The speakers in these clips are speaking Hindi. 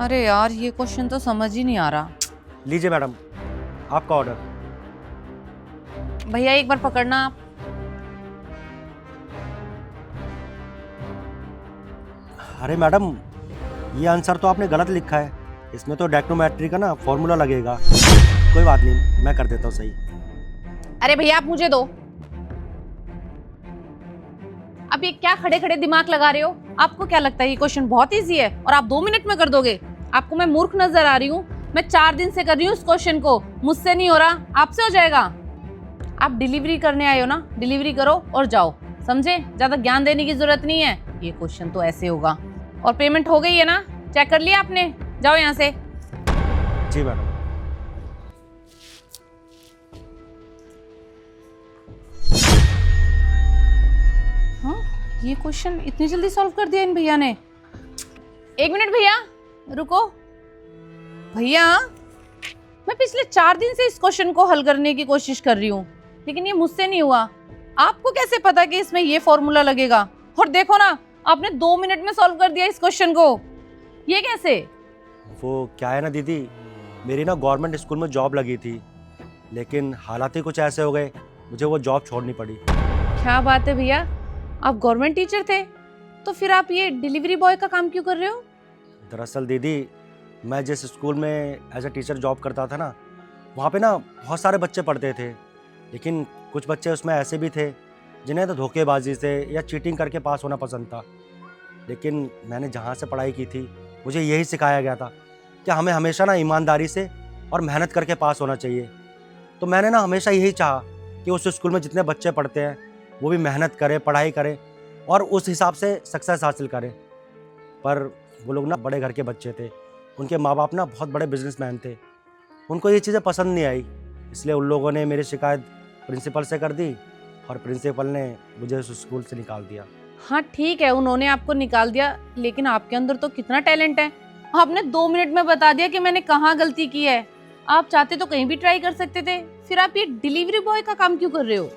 अरे यार, ये क्वेश्चन तो समझ ही नहीं आ रहा। लीजिए मैडम, आपका ऑर्डर। भैया एक बार पकड़ना आप। अरे मैडम, ये आंसर तो आपने गलत लिखा है। इसमें तो डेक्नोमेट्री का ना फॉर्मूला लगेगा। कोई बात नहीं, मैं कर देता हूँ सही। अरे भैया आप मुझे दो। अब ये क्या खड़े खड़े दिमाग लगा रहे हो? आपको क्या लगता है ये क्वेश्चन बहुत इजी है और आप 2 मिनट में कर दोगे? आपको मैं मूर्ख नजर आ रही हूँ? मैं 4 दिन से कर रही हूँ इस क्वेश्चन को, मुझसे नहीं हो रहा, आपसे हो जाएगा। आप डिलीवरी करने आए हो ना, डिलीवरी करो और जाओ, समझे? ज्यादा ज्ञान देने की जरूरत नहीं है। ये क्वेश्चन तो ऐसे होगा। और पेमेंट हो गई है ना? चेक कर लिया आपने? जाओ यहाँ से। जी मैडम। हाँ, ये क्वेश्चन इतनी जल्दी सॉल्व कर दिया इन भैया ने। 1 मिनट भैया, रुको। भैया, मैं पिछले 4 दिन से इस क्वेश्चन को हल करने की कोशिश कर रही हूँ, लेकिन ये मुझसे नहीं हुआ। आपको कैसे पता कि इसमें ये फॉर्मूला लगेगा? और देखो ना, आपने 2 मिनट में सॉल्व कर दिया इस क्वेश्चन को। ये कैसे? वो क्या है ना दीदी, मेरी ना गवर्नमेंट स्कूल में जॉब लगी थी, लेकिन हालात ही कुछ ऐसे हो गए, मुझे वो जॉब छोड़नी पड़ी। क्या बात है भैया, आप गवर्नमेंट टीचर थे, तो फिर आप ये डिलीवरी बॉय का काम क्यों कर रहे हो? दरअसल दीदी, मैं जिस स्कूल में एज ए टीचर जॉब करता था ना, वहाँ पे ना बहुत सारे बच्चे पढ़ते थे, लेकिन कुछ बच्चे उसमें ऐसे भी थे जिन्हें तो धोखेबाजी से या चीटिंग करके पास होना पसंद था। लेकिन मैंने जहाँ से पढ़ाई की थी, मुझे यही सिखाया गया था कि हमें हमेशा ना ईमानदारी से और मेहनत करके पास होना चाहिए। तो मैंने ना हमेशा यही चाहा कि उस स्कूल में जितने बच्चे पढ़ते हैं वो भी मेहनत करें, पढ़ाई करें और उस हिसाब से सक्सेस हासिल करें। पर वो लोग ना बड़े घर के बच्चे थे, उनके माँ बाप ना बहुत बड़े बिजनेसमैन थे, उनको ये चीज़ें पसंद नहीं आई, इसलिए उन लोगों ने मेरी शिकायत प्रिंसिपल से कर दी और प्रिंसिपल ने मुझे उस स्कूल से निकाल दिया। हाँ ठीक है, उन्होंने आपको निकाल दिया, लेकिन आपके अंदर तो कितना टैलेंट है। आपने 2 मिनट में बता दिया कि मैंने कहाँ गलती की है। आप चाहते तो कहीं भी ट्राई कर सकते थे, फिर आप ये डिलीवरी बॉय का काम क्यों कर रहे हो?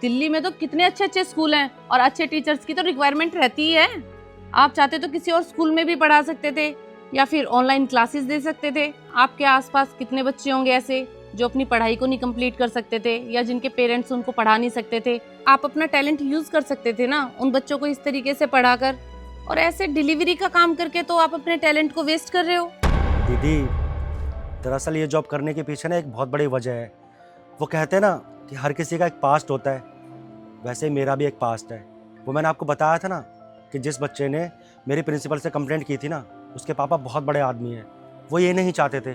दिल्ली में तो कितने अच्छे अच्छे स्कूल हैं और अच्छे टीचर्स की तो रिक्वायरमेंट रहती ही है। आप चाहते तो किसी और स्कूल में भी पढ़ा सकते थे या फिर ऑनलाइन क्लासेस दे सकते थे। आपके आसपास कितने बच्चे होंगे ऐसे जो अपनी पढ़ाई को नहीं कंप्लीट कर सकते थे या जिनके पेरेंट्स उनको पढ़ा नहीं सकते थे। आप अपना टैलेंट यूज कर सकते थे ना उन बच्चों को इस तरीके से पढ़ाकर, और ऐसे डिलीवरी का काम करके तो आप अपने टैलेंट को वेस्ट कर रहे हो। दीदी, दरअसल ये जॉब करने के पीछे ना एक बहुत बड़ी वजह है। वो कहते हैं ना कि हर किसी का एक पास्ट होता है, वैसे ही मेरा भी एक पास्ट है। वो मैंने आपको बताया था ना कि जिस बच्चे ने मेरी प्रिंसिपल से कंप्लेंट की थी ना, उसके पापा बहुत बड़े आदमी हैं। वो ये नहीं चाहते थे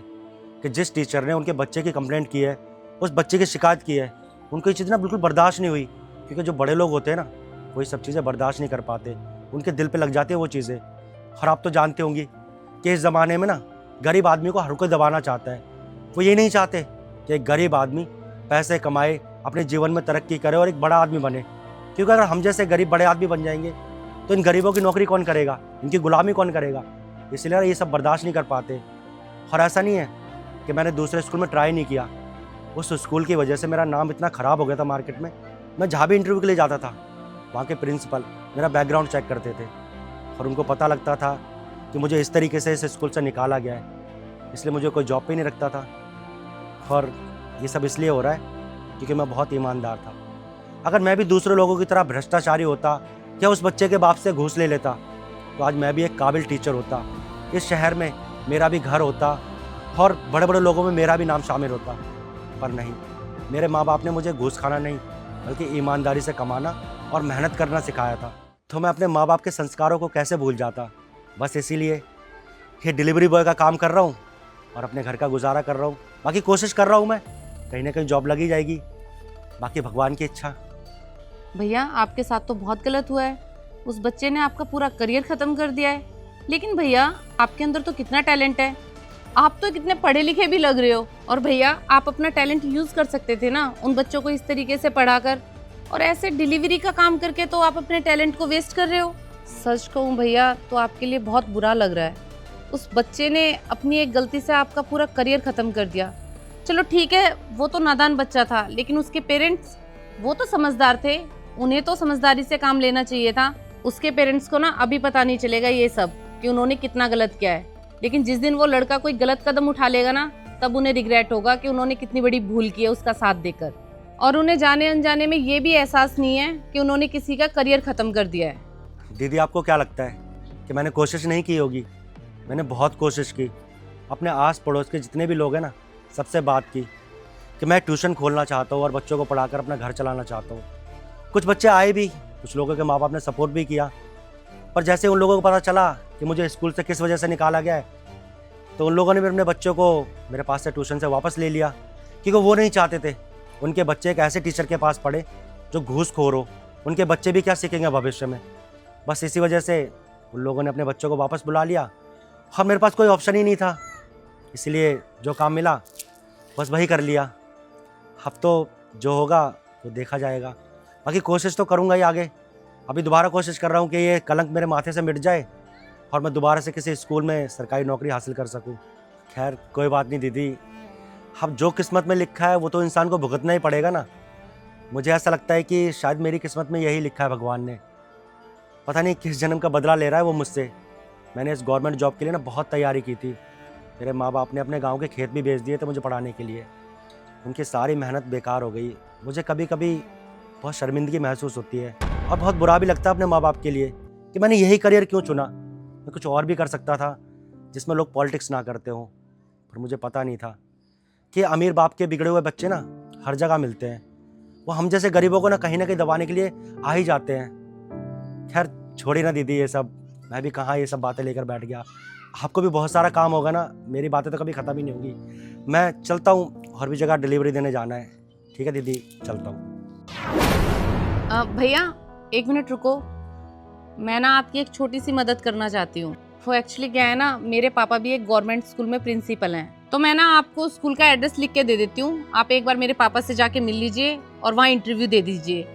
कि जिस टीचर ने उनके बच्चे की कंप्लेंट की है, उस बच्चे की शिकायत की है, उनको ये चीज़ ना बिल्कुल बर्दाश्त नहीं हुई, क्योंकि जो बड़े लोग होते हैं ना, वो ये सब चीज़ें बर्दाश्त नहीं कर पाते, उनके दिल पे लग जाती है वो चीज़ें। और आप तो जानते होंगी कि इस ज़माने में ना गरीब आदमी को हर कोई दबाना चाहता है। वो ये नहीं चाहते कि एक गरीब आदमी पैसे कमाए, अपने जीवन में तरक्की करे और एक बड़ा आदमी बने, क्योंकि अगर हम जैसे गरीब बड़े आदमी बन जाएंगे तो इन गरीबों की नौकरी कौन करेगा, इनकी गुलामी कौन करेगा। इसलिए ये सब बर्दाश्त नहीं कर पाते। और ऐसा नहीं है कि मैंने दूसरे स्कूल में ट्राई नहीं किया, उस स्कूल की वजह से मेरा नाम इतना ख़राब हो गया था मार्केट में। मैं जहाँ भी इंटरव्यू के लिए जाता था, वहाँ के प्रिंसिपल मेरा बैकग्राउंड चेक करते थे और उनको पता लगता था कि मुझे इस तरीके से इस स्कूल से निकाला गया है, इसलिए मुझे कोई जॉब पे नहीं रखता था। और ये सब इसलिए हो रहा है क्योंकि मैं बहुत ईमानदार था। अगर मैं भी दूसरे लोगों की तरह भ्रष्टाचारी होता या उस बच्चे के बाप से घूस ले लेता, तो आज मैं भी एक काबिल टीचर होता, इस शहर में मेरा भी घर होता और बड़े बड़े लोगों में मेरा भी नाम शामिल होता। पर नहीं, मेरे माँ बाप ने मुझे घूस खाना नहीं बल्कि ईमानदारी से कमाना और मेहनत करना सिखाया था। तो मैं अपने माँ बाप के संस्कारों को कैसे भूल जाता। बस इसीलिए कि डिलीवरी बॉय का काम कर रहा हूँ और अपने घर का गुजारा कर रहा हूँ। बाकी कोशिश कर रहा हूँ, मैं कहीं ना कहीं जॉब लगी जाएगी, बाकी भगवान की इच्छा। भैया आपके साथ तो बहुत गलत हुआ है, उस बच्चे ने आपका पूरा करियर खत्म कर दिया है। लेकिन भैया आपके अंदर तो कितना टैलेंट है, आप तो कितने पढ़े लिखे भी लग रहे हो। और भैया आप अपना टैलेंट यूज कर सकते थे ना उन बच्चों को इस तरीके से पढ़ाकर, और ऐसे डिलीवरी का काम करके तो आप अपने टैलेंट को वेस्ट कर रहे हो। सच कहूँ भैया तो आपके लिए बहुत बुरा लग रहा है। उस बच्चे ने अपनी एक गलती से आपका पूरा करियर खत्म कर दिया। चलो ठीक है, वो तो नादान बच्चा था, लेकिन उसके पेरेंट्स वो तो समझदार थे, उन्हें तो समझदारी से काम लेना चाहिए था। उसके पेरेंट्स को ना अभी पता नहीं चलेगा ये सब कि उन्होंने कितना गलत किया है। लेकिन जिस दिन वो लड़का कोई गलत कदम उठा लेगा ना, तब उन्हें रिग्रेट होगा कि उन्होंने कितनी बड़ी भूल की है उसका साथ देकर। और उन्हें जाने अनजाने में ये भी एहसास नहीं है कि उन्होंने किसी का करियर ख़त्म कर दिया है। दीदी, आपको क्या लगता है कि मैंने कोशिश नहीं की होगी? मैंने बहुत कोशिश की। अपने आस पड़ोस के जितने भी लोग हैं ना, सबसे बात की कि मैं ट्यूशन खोलना चाहता हूँ और बच्चों को पढ़ाकर अपना घर चलाना चाहता हूँ। कुछ बच्चे आए भी, कुछ लोगों के माँ बाप ने सपोर्ट भी किया, पर जैसे उन लोगों को पता चला कि मुझे स्कूल से किस वजह से निकाला गया है, तो उन लोगों ने भी अपने बच्चों को मेरे पास से ट्यूशन से वापस ले लिया, क्योंकि वो नहीं चाहते थे उनके बच्चे एक ऐसे टीचर के पास पढ़े जो घूसखोर हो। उनके बच्चे भी क्या सीखेंगे भविष्य में। बस इसी वजह से उन लोगों ने अपने बच्चों को वापस बुला लिया और मेरे पास कोई ऑप्शन ही नहीं था, इसलिए जो काम मिला बस वही कर लिया। अब तो जो होगा वो देखा जाएगा, बाकी कोशिश तो करूँगा ही आगे। अभी दोबारा कोशिश कर रहा हूँ कि ये कलंक मेरे माथे से मिट जाए और मैं दोबारा से किसी स्कूल में सरकारी नौकरी हासिल कर सकूँ। खैर कोई बात नहीं दीदी, अब जो किस्मत में लिखा है वो तो इंसान को भुगतना ही पड़ेगा ना। मुझे ऐसा लगता है कि शायद मेरी किस्मत में यही लिखा है भगवान ने। पता नहीं किस जन्म का बदला ले रहा है वो मुझसे। मैंने इस गवर्नमेंट जॉब के लिए ना बहुत तैयारी की थी। मेरे माँ बाप ने अपने गांव के खेत भी बेच दिए थे मुझे पढ़ाने के लिए। उनकी सारी मेहनत बेकार हो गई। मुझे कभी कभी बहुत शर्मिंदगी महसूस होती है और बहुत बुरा भी लगता है अपने माँ बाप के लिए कि मैंने यही करियर क्यों चुना। मैं कुछ और भी कर सकता था जिसमें लोग पॉलिटिक्स ना करते हों, पर मुझे पता नहीं था कि अमीर बाप के बिगड़े हुए बच्चे ना हर जगह मिलते हैं। वो हम जैसे गरीबों को ना कहीं दबाने के लिए आ ही जाते हैं। खैर छोड़ी ना दीदी ये सब, मैं भी कहाँ ये सब बातें लेकर बैठ गया। आपको भी बहुत सारा काम होगा ना, मेरी बातें तो कभी ख़त्म ही नहीं होगी। मैं चलता हूँ, और भी जगह डिलीवरी देने जाना है। ठीक है दीदी, चलता हूँ। भैया 1 मिनट रुको, मैं ना आपकी एक छोटी सी मदद करना चाहती हूँ। वो एक्चुअली क्या है ना, मेरे पापा भी एक गवर्नमेंट स्कूल में प्रिंसिपल हैं, तो मैं ना आपको स्कूल का एड्रेस लिख के दे देती हूँ। आप एक बार मेरे पापा से जाके मिल लीजिए और वहाँ इंटरव्यू दे दीजिए,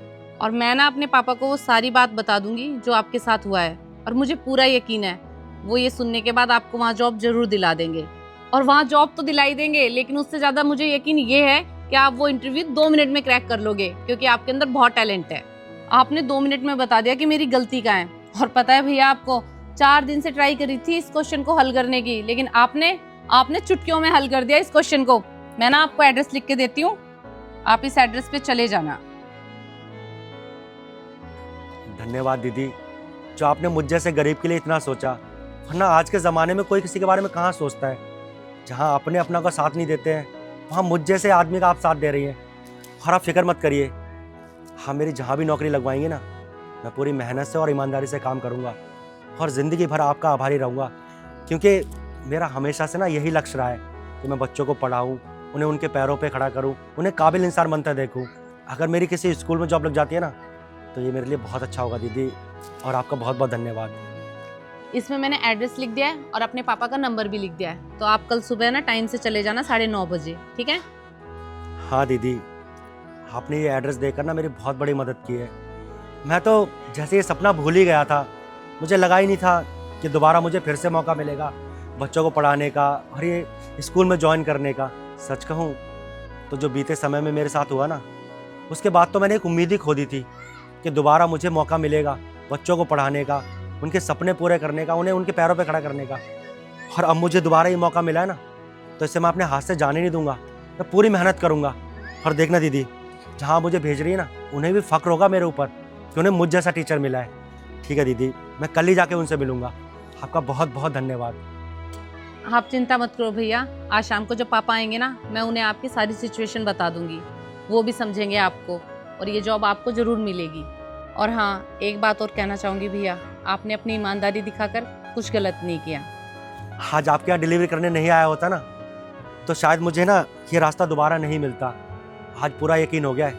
और मैं ना अपने पापा को वो सारी बात बता दूंगी जो आपके साथ हुआ है। और मुझे पूरा यकीन है वो ये सुनने के बाद आपको वहाँ जॉब जरूर दिला देंगे। और वहाँ जॉब तो दिलाई देंगे, लेकिन उससे ज़्यादा मुझे यकीन ये है कि आप वो इंटरव्यू 2 मिनट में क्रैक कर लोगे, क्योंकि आपके अंदर बहुत टैलेंट है। आपने 2 मिनट में बता दिया कि मेरी गलती क्या है। और पता है भैया, आपको 4 दिन से ट्राई करी थी इस क्वेश्चन को हल करने की, लेकिन आपने चुटकियों में हल कर दिया इस क्वेश्चन को। मैं ना आपको एड्रेस लिख के देती हूँ, आप इस एड्रेस पे चले जाना। धन्यवाद दीदी, जो आपने मुझ जैसे गरीब के लिए इतना सोचा। वरना आज के ज़माने में कोई किसी के बारे में कहाँ सोचता है। जहाँ अपने अपना का साथ नहीं देते हैं, वहाँ मुझ जैसे आदमी का आप साथ दे रही हैं। और आप फिक्र मत करिए, हाँ मेरी जहाँ भी नौकरी लगवाएंगे ना, मैं पूरी मेहनत से और ईमानदारी से काम करूँगा और ज़िंदगी भर आपका आभारी रहूँगा। क्योंकि मेरा हमेशा से ना यही लक्ष्य रहा है कि मैं बच्चों को पढ़ाऊँ, उन्हें उनके पैरों पे खड़ा करूँ, उन्हें काबिल इंसान बनता देखूँ। अगर मेरी किसी स्कूल में जॉब लग जाती है ना, तो ये मेरे लिए बहुत अच्छा होगा दीदी, और आपका बहुत बहुत धन्यवाद। इसमें मैंने एड्रेस लिख दिया है और अपने पापा का नंबर भी लिख दिया है, तो आप कल सुबह ना टाइम से चले जाना 9:30 बजे, ठीक है? हाँ दीदी, आपने ये एड्रेस देकर ना मेरी बहुत बड़ी मदद की है। मैं तो जैसे ये सपना भूल ही गया था। मुझे लगा ही नहीं था कि दोबारा मुझे फिर से मौका मिलेगा बच्चों को पढ़ाने का और ये स्कूल में ज्वाइन करने का। सच कहूँ तो जो बीते समय में मेरे साथ हुआ ना, उसके बाद तो मैंने एक उम्मीद ही खो दी थी कि दोबारा मुझे मौका मिलेगा बच्चों को पढ़ाने का, उनके सपने पूरे करने का, उन्हें उनके पैरों पे खड़ा करने का। और अब मुझे दोबारा ये मौका मिला है ना, तो इसे मैं अपने हाथ से जाने नहीं दूंगा। मैं पूरी मेहनत करूंगा। और देखना दीदी, जहाँ मुझे भेज रही है ना, उन्हें भी फ़ख्र होगा मेरे ऊपर कि उन्हें मुझ जैसा टीचर मिला है। ठीक है दीदी, मैं कल ही जाके उनसे मिलूंगा। आपका बहुत बहुत धन्यवाद। आप चिंता मत करो भैया, आज शाम को जब पापा आएंगे ना, मैं उन्हें आपकी सारी सिचुएशन बता दूंगी, वो भी समझेंगे आपको, और ये जॉब आपको ज़रूर मिलेगी। और हाँ, एक बात और कहना चाहूँगी भैया, आपने अपनी ईमानदारी दिखाकर कुछ गलत नहीं किया। आज आपके यहाँ डिलीवरी करने नहीं आया होता ना, तो शायद मुझे ना ये रास्ता दोबारा नहीं मिलता। आज पूरा यकीन हो गया है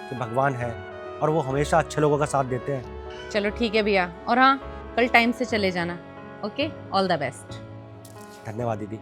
कि भगवान है और वो हमेशा अच्छे लोगों का साथ देते हैं। चलो ठीक है भैया, और हाँ, कल टाइम से चले जाना। Okay, all the best. धन्यवाद दीदी।